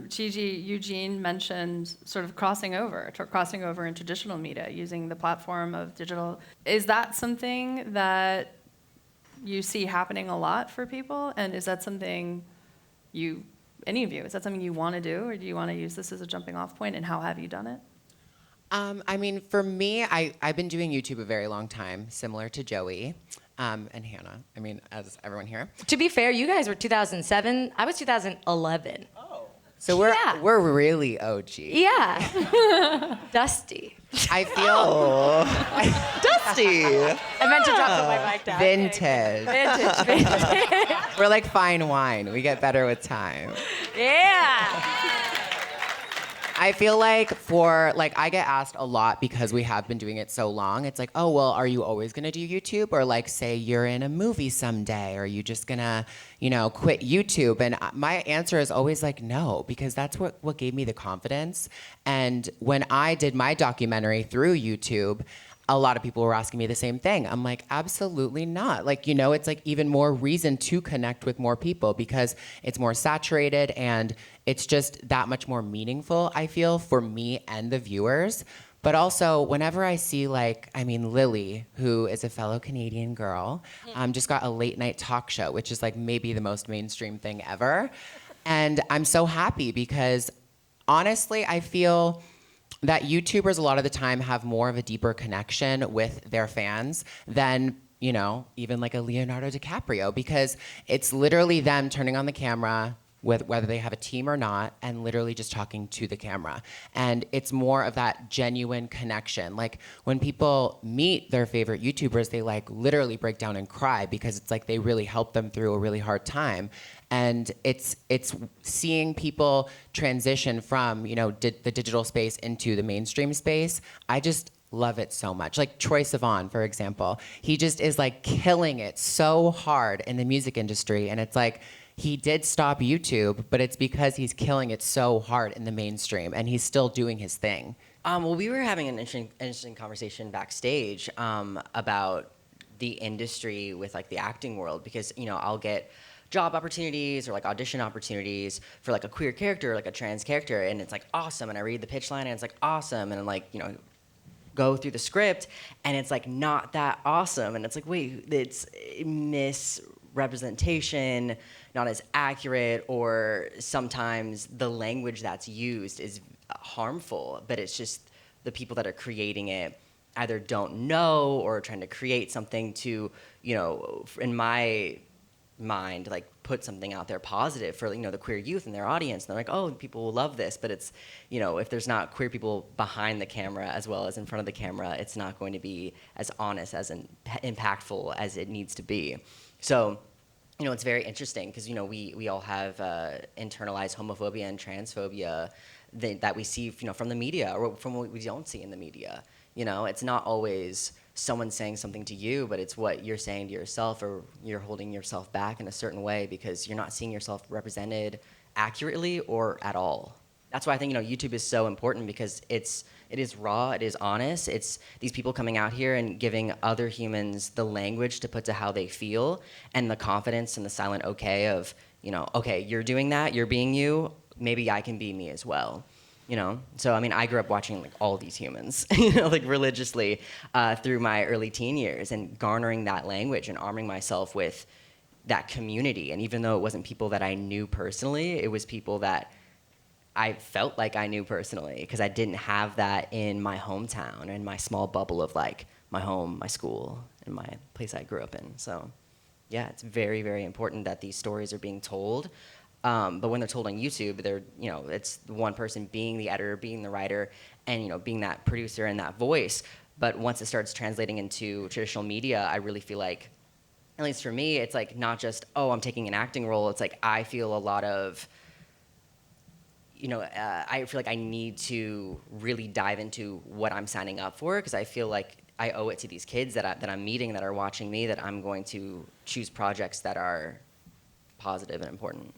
Gigi, Eugene mentioned sort of crossing over in traditional media, using the platform of digital. Is that something that you see happening a lot for people? And is that something any of you, is that something you want to do? Or do you want to use this as a jumping off point? And how have you done it? I mean, for me, I've been doing YouTube a very long time, similar to Joey and Hannah. I mean, as everyone here. To be fair, you guys were 2007. I was 2011. So we're really OG. Yeah. Dusty. I feel Dusty. I meant to drop my mic down. vintage. Vintage. We're like fine wine. We get better with time. Yeah. I feel like I get asked a lot because we have been doing it so long. It's like, oh, well, are you always gonna do YouTube? Or like, say you're in a movie someday, are you just gonna, quit YouTube? And my answer is always like, no, because that's what gave me the confidence. And when I did my documentary through YouTube, a lot of people were asking me the same thing. I'm like, absolutely not. Like, it's like even more reason to connect with more people because it's more saturated and it's just that much more meaningful, I feel, for me and the viewers. But also, whenever I see Lily, who is a fellow Canadian girl, just got a late night talk show, which is like maybe the most mainstream thing ever. And I'm so happy because honestly, I feel that YouTubers a lot of the time have more of a deeper connection with their fans than, even like a Leonardo DiCaprio, because it's literally them turning on the camera, whether they have a team or not, and literally just talking to the camera. And it's more of that genuine connection. Like when people meet their favorite YouTubers, they like literally break down and cry because it's like they really helped them through a really hard time. And it's seeing people transition from, the digital space into the mainstream space. I just love it so much. Like Troye Sivan, for example, he just is like killing it so hard in the music industry. And it's like, he did stop YouTube, but it's because he's killing it so hard in the mainstream and he's still doing his thing. Well, we were having an interesting conversation backstage about the industry with like the acting world because, I'll get job opportunities or like audition opportunities for like a queer character, like a trans character, and it's like awesome. And I read the pitch line and it's like awesome. And I'm like, go through the script and it's like not that awesome. And it's like, wait, it's misrepresentation, not as accurate, or sometimes the language that's used is harmful, but it's just the people that are creating it either don't know or are trying to create something to, in my mind, like put something out there positive for, the queer youth and their audience. And they're like, oh, people will love this, but it's, if there's not queer people behind the camera as well as in front of the camera, it's not going to be as honest, as impactful as it needs to be. So, it's very interesting because, we all have internalized homophobia and transphobia that we see, from the media or from what we don't see in the media. It's not always someone saying something to you, but it's what you're saying to yourself, or you're holding yourself back in a certain way because you're not seeing yourself represented accurately or at all. That's why I think, YouTube is so important because it is raw, it is honest. It's these people coming out here and giving other humans the language to put to how they feel and the confidence and the silent okay of, okay, you're doing that, you're being you, maybe I can be me as well. So I grew up watching like all these humans, like religiously through my early teen years and garnering that language and arming myself with that community. And even though it wasn't people that I knew personally, it was people that I felt like I knew personally because I didn't have that in my hometown, in my small bubble of like my home, my school, and my place I grew up in. So yeah, it's very, very important that these stories are being told. But when they're told on YouTube, they're, it's one person being the editor, being the writer, and, being that producer and that voice. But once it starts translating into traditional media, I really feel like, at least for me, it's like not just, oh, I'm taking an acting role. It's like I feel a lot of, I feel like I need to really dive into what I'm signing up for because I feel like I owe it to these kids that I'm meeting, that are watching me, that I'm going to choose projects that are positive and important.